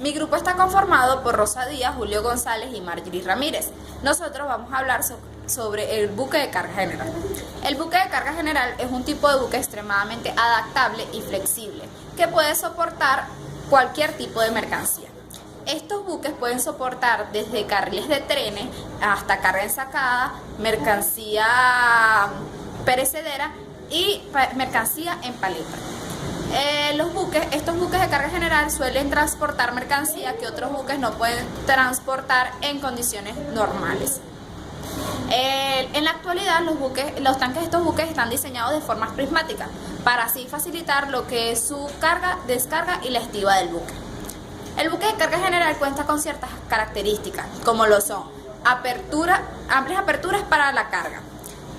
Mi grupo está conformado por Rosa Díaz, Julio González y Marjorie Ramírez. Nosotros vamos a hablar sobre el buque de carga general. El buque de carga general es un tipo de buque extremadamente adaptable y flexible que puede soportar cualquier tipo de mercancía. Estos buques pueden soportar desde carriles de trenes hasta carga ensacada, mercancía perecedera y mercancía en paleta. Estos buques de carga general suelen transportar mercancía que otros buques no pueden transportar en condiciones normales. En la actualidad los tanques de estos buques están diseñados de forma prismática para así facilitar lo que es su carga, descarga y la estiba del buque. El buque de carga general cuenta con ciertas características, como lo son amplias aperturas para la carga.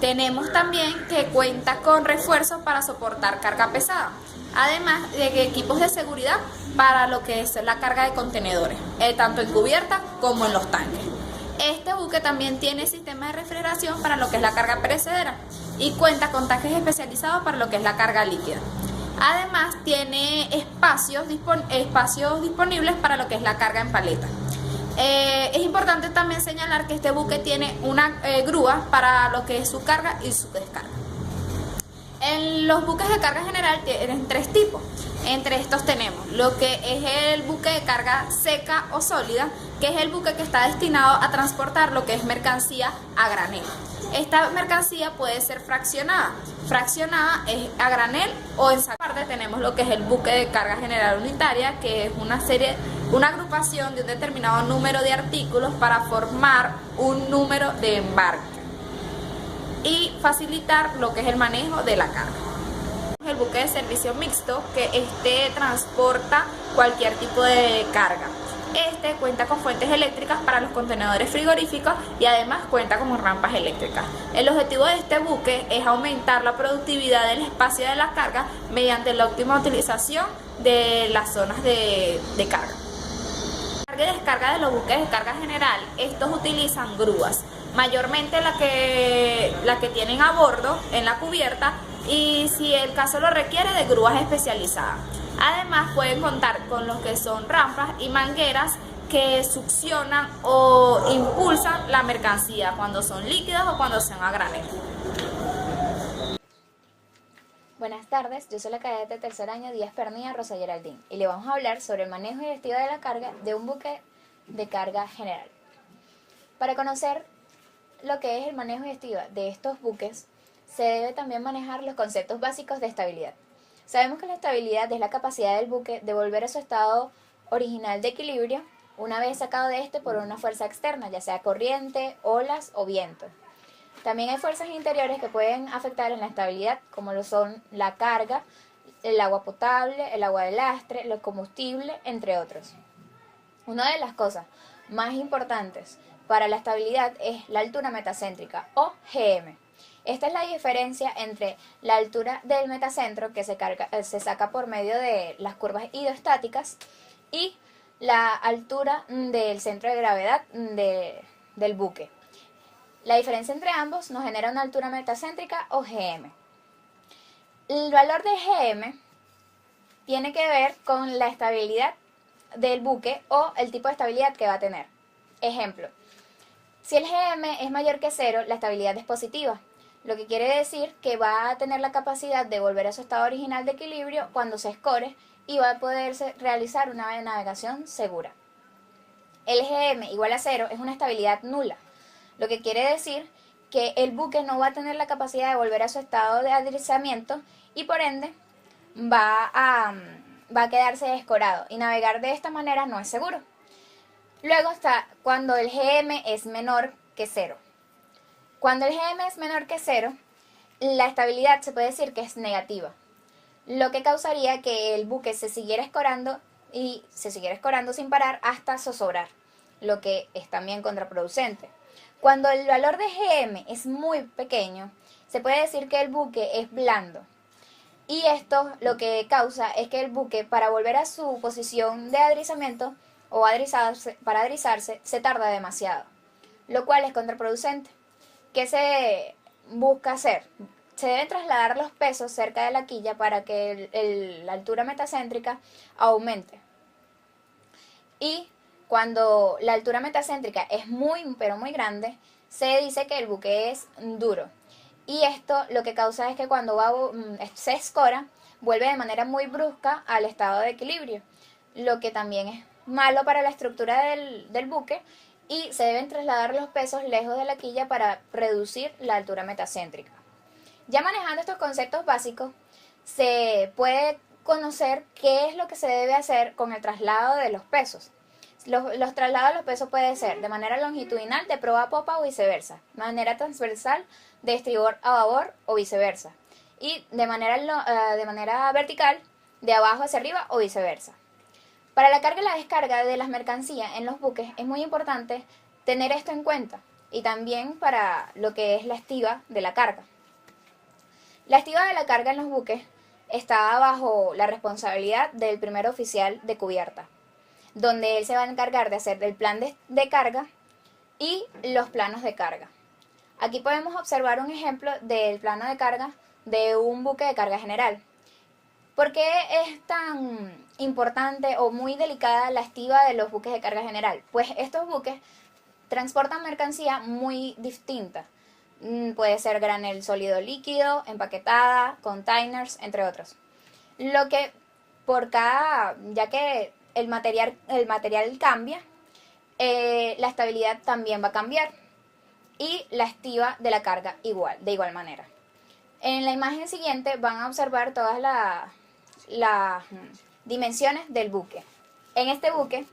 Tenemos también que cuenta con refuerzos para soportar carga pesada, además de equipos de seguridad para lo que es la carga de contenedores, tanto en cubierta como en los tanques. Este buque también tiene sistema de refrigeración para lo que es la carga perecedera y cuenta con tanques especializados para lo que es la carga líquida. Además tiene espacios disponibles para lo que es la carga en paleta. Es importante también señalar que este buque tiene una grúa para lo que es su carga y su descarga. Los buques de carga general tienen tres tipos. Entre estos tenemos lo que es el buque de carga seca o sólida, que es el buque que está destinado a transportar lo que es mercancía a granel. Esta mercancía puede ser fraccionada. Fraccionada es a granel o en parte tenemos lo que es el buque de carga general unitaria, que es una agrupación de un determinado número de artículos para formar un número de embarque y facilitar lo que es el manejo de la carga. El buque de servicio mixto, que transporta cualquier tipo de carga. Este cuenta con fuentes eléctricas para los contenedores frigoríficos y además cuenta con rampas eléctricas. El objetivo de este buque es aumentar la productividad del espacio de la carga mediante la óptima utilización de las zonas de carga. Carga y descarga de los buques de carga general, estos utilizan grúas, mayormente la que tienen a bordo en la cubierta y si el caso lo requiere de grúas especializadas. Además pueden contar con lo que son rampas y mangueras que succionan o impulsan la mercancía cuando son líquidas o cuando son a granel. Buenas tardes, yo soy la cadete de tercer año Díaz Pernilla Rosa Geraldine y le vamos a hablar sobre el manejo y estilo de la carga de un buque de carga general. Para conocer lo que es el manejo y estilo de estos buques, se debe también manejar los conceptos básicos de estabilidad. Sabemos que la estabilidad es la capacidad del buque de volver a su estado original de equilibrio una vez sacado de este por una fuerza externa, ya sea corriente, olas o viento. También hay fuerzas interiores que pueden afectar en la estabilidad, como lo son la carga, el agua potable, el agua de lastre, el combustible, entre otros. Una de las cosas más importantes para la estabilidad es la altura metacéntrica o GM. Esta es la diferencia entre la altura del metacentro, que se saca por medio de las curvas hidrostáticas, y la altura del centro de gravedad del buque. La diferencia entre ambos nos genera una altura metacéntrica o GM. El valor de GM tiene que ver con la estabilidad del buque o el tipo de estabilidad que va a tener. Ejemplo, si el GM es mayor que 0, la estabilidad es positiva, lo que quiere decir que va a tener la capacidad de volver a su estado original de equilibrio cuando se escore y va a poderse realizar una navegación segura. El GM igual a 0 es una estabilidad nula, lo que quiere decir que el buque no va a tener la capacidad de volver a su estado de adrizamiento y por ende va a quedarse escorado y navegar de esta manera no es seguro. Luego está cuando el GM es menor que 0. Cuando el GM es menor que 0, la estabilidad se puede decir que es negativa, lo que causaría que el buque se siguiera escorando y se siguiera escorando sin parar hasta zozobrar, lo que es también contraproducente. Cuando el valor de GM es muy pequeño, se puede decir que el buque es blando. Y esto lo que causa es que el buque, para volver a su posición de adrizamiento o para adrizarse, se tarda demasiado, lo cual es contraproducente. ¿Qué se busca hacer? Se deben trasladar los pesos cerca de la quilla para que la altura metacéntrica aumente. Y cuando la altura metacéntrica es muy, pero muy grande, se dice que el buque es duro. Y esto lo que causa es que cuando se escora, vuelve de manera muy brusca al estado de equilibrio, lo que también es malo para la estructura del buque, y se deben trasladar los pesos lejos de la quilla para reducir la altura metacéntrica. Ya manejando estos conceptos básicos, se puede conocer qué es lo que se debe hacer con el traslado de los pesos. Los traslados de los pesos puede ser de manera longitudinal, de proa a popa o viceversa, de manera transversal, de estribor a babor o viceversa, y de manera vertical, de abajo hacia arriba o viceversa. Para la carga y la descarga de las mercancías en los buques es muy importante tener esto en cuenta, y también para lo que es la estiba de la carga. La estiba de la carga en los buques está bajo la responsabilidad del primer oficial de cubierta, donde él se va a encargar de hacer el plan de carga y los planos de carga. Aquí podemos observar un ejemplo del plano de carga de un buque de carga general. ¿Por qué es tan importante o muy delicada la estiba de los buques de carga general? Pues estos buques transportan mercancía muy distinta. Puede ser granel sólido líquido, empaquetada, containers, entre otros. Lo que ya que el material cambia, la estabilidad también va a cambiar, y la estiba de la carga de igual manera. En la imagen siguiente van a observar todas las dimensiones del buque. En este buque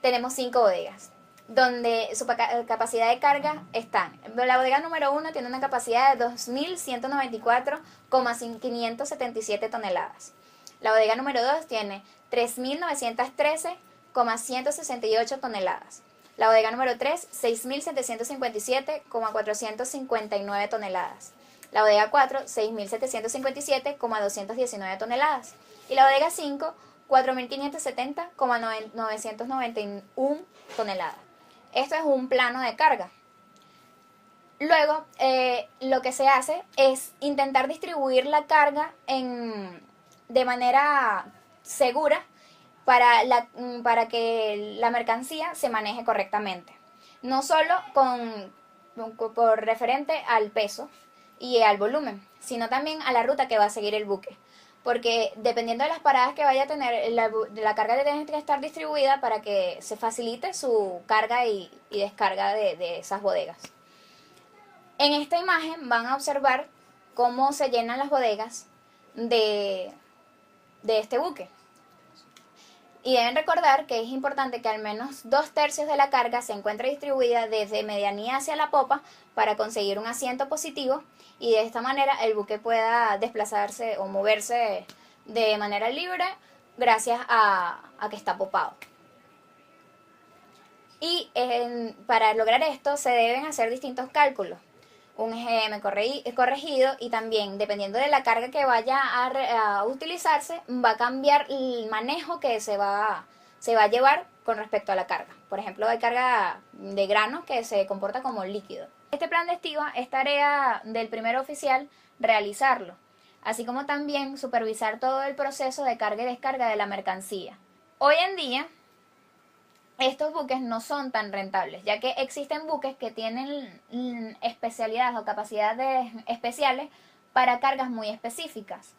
tenemos 5 bodegas, donde su capacidad de carga están. La bodega número 1 tiene una capacidad de 2.194,577 toneladas. La bodega número 2 tiene 3.913,168 toneladas. La bodega número 3, 6.757,459 toneladas. La bodega 4, 6.757,219 toneladas. Y la bodega 5, 4.570,991 toneladas. Esto es un plano de carga. Luego, lo que se hace es intentar distribuir la carga de manera segura para que la mercancía se maneje correctamente. No solo por referente al peso y al volumen, sino también a la ruta que va a seguir el buque. Porque dependiendo de las paradas que vaya a tener, la carga tiene que estar distribuida para que se facilite su carga y descarga de esas bodegas. En esta imagen van a observar cómo se llenan las bodegas de este buque. Y deben recordar que es importante que al menos 2/3 de la carga se encuentre distribuida desde medianía hacia la popa para conseguir un asiento positivo, y de esta manera el buque pueda desplazarse o moverse de manera libre gracias a que está popado. Y para lograr esto se deben hacer distintos cálculos. Un EGM corregido, y también dependiendo de la carga que vaya a utilizarse, va a cambiar el manejo que se va a llevar con respecto a la carga. Por ejemplo, hay carga de grano que se comporta como líquido. Este plan de estiba es tarea del primer oficial realizarlo, así como también supervisar todo el proceso de carga y descarga de la mercancía. Hoy en día, estos buques no son tan rentables, ya que existen buques que tienen especialidades o capacidades especiales para cargas muy específicas.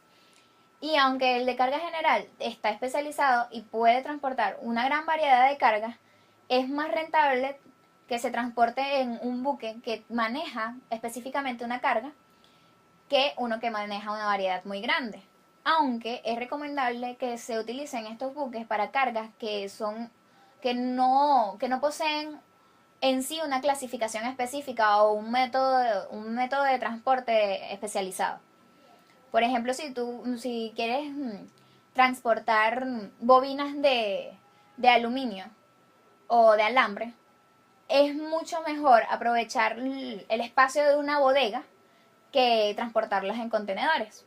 Y aunque el de carga general está especializado y puede transportar una gran variedad de cargas, es más rentable que se transporte en un buque que maneja específicamente una carga que uno que maneja una variedad muy grande. Aunque es recomendable que se utilicen estos buques para cargas que no poseen en sí una clasificación específica o un método de transporte especializado. Por ejemplo, si quieres transportar bobinas de aluminio o de alambre, es mucho mejor aprovechar el espacio de una bodega que transportarlas en contenedores.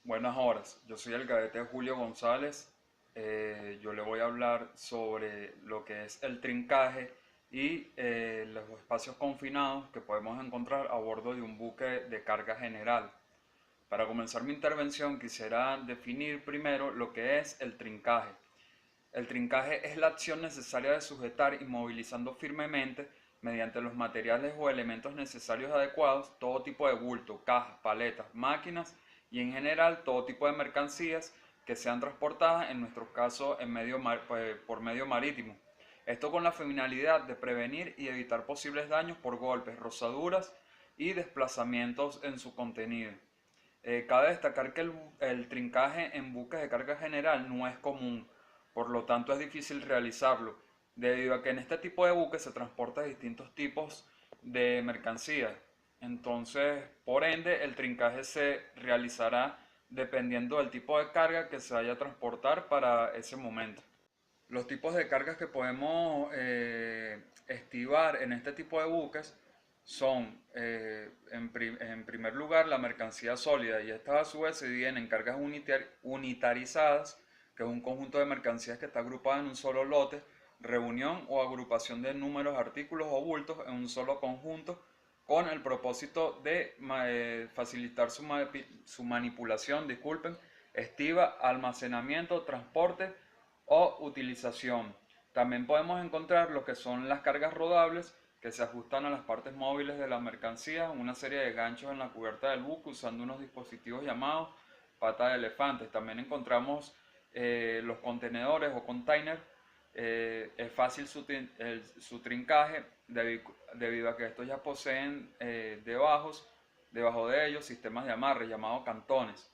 Buenas horas, yo soy el cadete Julio González. Yo le voy a hablar sobre lo que es el trincaje y los espacios confinados que podemos encontrar a bordo de un buque de carga general. Para comenzar mi intervención quisiera definir primero lo que es el trincaje. El trincaje es la acción necesaria de sujetar inmovilizando firmemente, mediante los materiales o elementos necesarios adecuados, todo tipo de bulto, cajas, paletas, máquinas y en general todo tipo de mercancías que sean transportadas, en nuestro caso por medio marítimo. Esto con la finalidad de prevenir y evitar posibles daños por golpes, rozaduras y desplazamientos en su contenido. Cabe destacar que el trincaje en buques de carga general no es común, por lo tanto es difícil realizarlo, debido a que en este tipo de buques se transportan distintos tipos de mercancías. Entonces, por ende, el trincaje se realizará dependiendo del tipo de carga que se vaya a transportar para ese momento. Los tipos de cargas que podemos estivar en este tipo de buques son, en primer lugar, la mercancía sólida, y estas a su vez se dividen en cargas unitarizadas, que es un conjunto de mercancías que está agrupada en un solo lote, reunión o agrupación de números, artículos o bultos en un solo conjunto, con el propósito de facilitar su manipulación, disculpen, estiva, almacenamiento, transporte o utilización. También podemos encontrar lo que son las cargas rodables, que se ajustan a las partes móviles de la mercancía, una serie de ganchos en la cubierta del buque usando unos dispositivos llamados pata de elefantes. También encontramos los contenedores o containers. Es fácil su trincaje debido a que estos ya poseen debajo de ellos sistemas de amarre llamados cantones.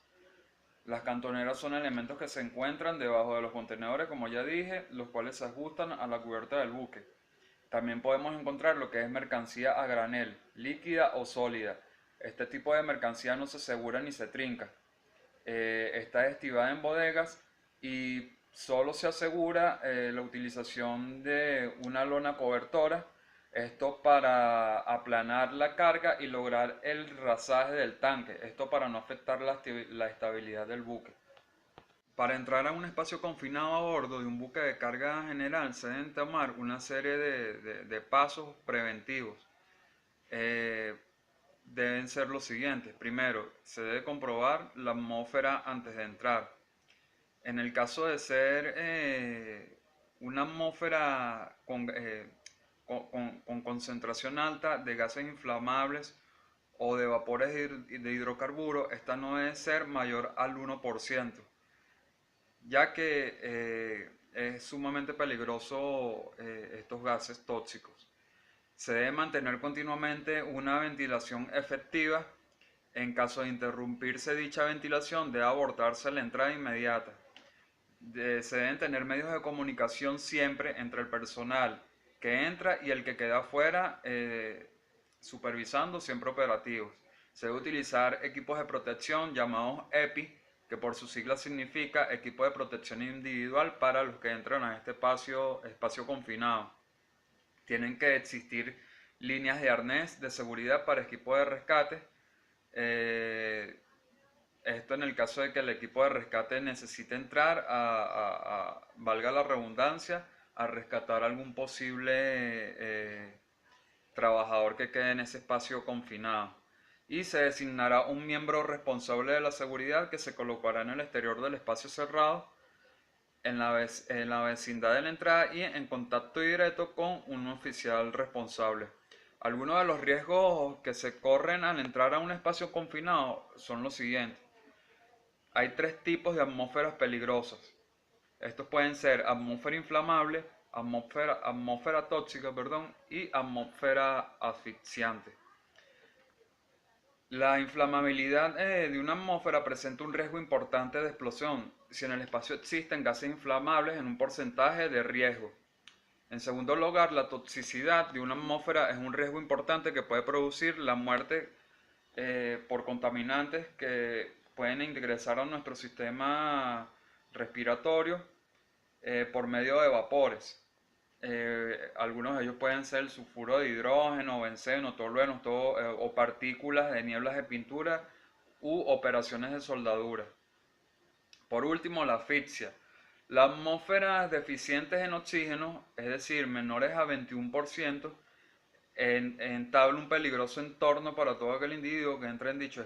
Las cantoneras son elementos que se encuentran debajo de los contenedores, como ya dije, los cuales se ajustan a la cubierta del buque. También podemos encontrar lo que es mercancía a granel, líquida o sólida. Este tipo de mercancía no se asegura ni se trinca. Está estivada en bodegas y solo se asegura la utilización de una lona cobertora, esto para aplanar la carga y lograr el rasaje del tanque, esto para no afectar la estabilidad del buque. Para entrar a un espacio confinado a bordo de un buque de carga general se deben tomar una serie de pasos preventivos. Deben ser los siguientes. Primero, se debe comprobar la atmósfera antes de entrar. En el caso de ser una atmósfera con concentración alta de gases inflamables o de vapores de hidrocarburos, esta no debe ser mayor al 1%, ya que es sumamente peligroso estos gases tóxicos. Se debe mantener continuamente una ventilación efectiva. En caso de interrumpirse dicha ventilación, debe abortarse la entrada inmediata. Se deben tener medios de comunicación siempre entre el personal que entra y el que queda afuera, supervisando, siempre operativos. Se debe utilizar equipos de protección llamados EPI, que por su sigla significa equipo de protección individual para los que entran a este espacio confinado. Tienen que existir líneas de arnés de seguridad para equipo de rescate. Esto en el caso de que el equipo de rescate necesite entrar valga la redundancia, a rescatar algún posible trabajador que quede en ese espacio confinado. Y se designará un miembro responsable de la seguridad que se colocará en el exterior del espacio cerrado, en la vecindad de la entrada y en contacto directo con un oficial responsable. Algunos de los riesgos que se corren al entrar a un espacio confinado son los siguientes. Hay tres tipos de atmósferas peligrosas. Estos pueden ser atmósfera inflamable, atmósfera tóxica, y atmósfera asfixiante. La inflamabilidad de una atmósfera presenta un riesgo importante de explosión si en el espacio existen gases inflamables en un porcentaje de riesgo. En segundo lugar, la toxicidad de una atmósfera es un riesgo importante que puede producir la muerte por contaminantes que pueden ingresar a nuestro sistema respiratorio por medio de vapores. Algunos de ellos pueden ser el sulfuro de hidrógeno, benceno, tolueno, o partículas de nieblas de pintura u operaciones de soldadura. Por último, la asfixia. Las atmósferas deficientes en oxígeno, es decir, menores a 21%, entabla un peligroso entorno para todo aquel individuo que entre en dicho